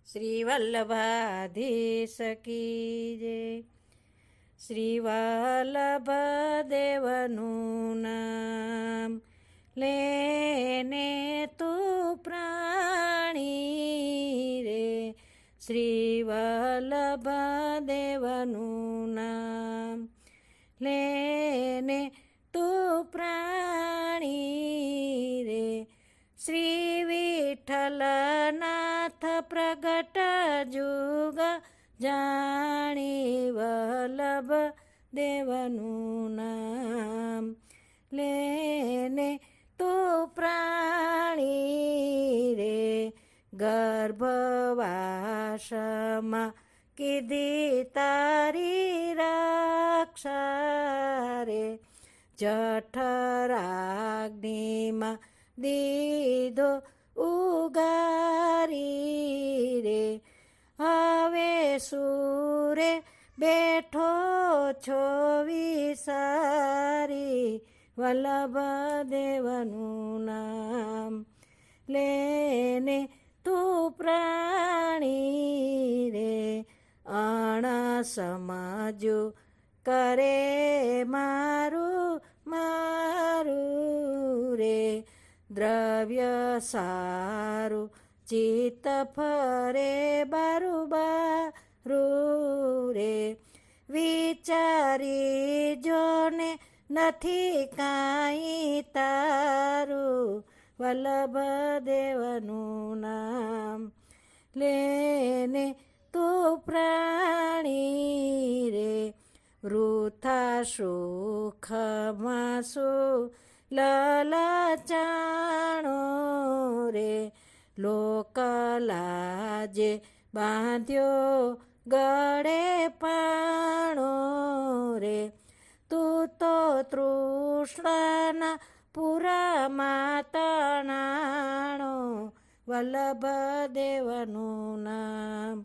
શ્રી વલ્લભાધીશ કી જય. શ્રી વલ્લભદેવનું નામ લેને તું પ્રાણી રે. શ્રી વલ્લભદેવનું નામ લેને તું પ્રાણી રે. શ્રી વિઠ્ઠલનાથ પ્રગટ જુગ જાણી વલ્લભ દેવનું નામ લેને તું પ્રાણી રે. ગર્ભવાસમાં કીધી તારી રક્ષા રે. જઠરાગ્નિમાં દીધો ઉગારી રે. હવે સુરે બેઠો છો વિસારી વલ્લભદેવનું નામ લેને તું પ્રાણી રે. અણસમજુ કરે મારું મારું રે. દ્રવ્ય સારું ચિત્ત ફરે બારું બારું રે. વિચારી જોને નથી કાંઈ તારું વલ્લભદેવનું નામ લેને તું પ્રાણી રે. વૃથા સુખમાં શું લલચાણો રે. લોક લાજે બાંધ્યો ગળે પાણો રે. તું તો તૃષ્ણના પુરામાં તણાણો વલ્લભદેવનું નામ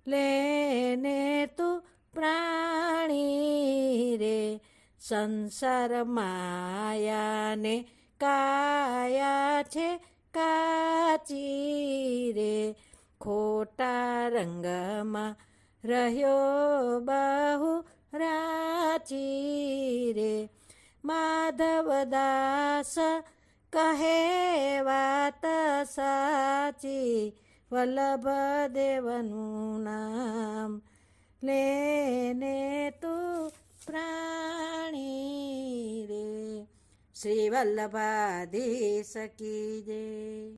લેને તું પ્રાણી રે. સંસાર માયાને કાયા છે કાચી રે. ખોટા રંગમાં રહ્યો બહુ રાચી રે. માધવદાસ કહે વાત સાચી વલ્લભદેવનું નામ લેને તું પ્રાણી રે. શ્રી વલ્લભાધીશ કી જય.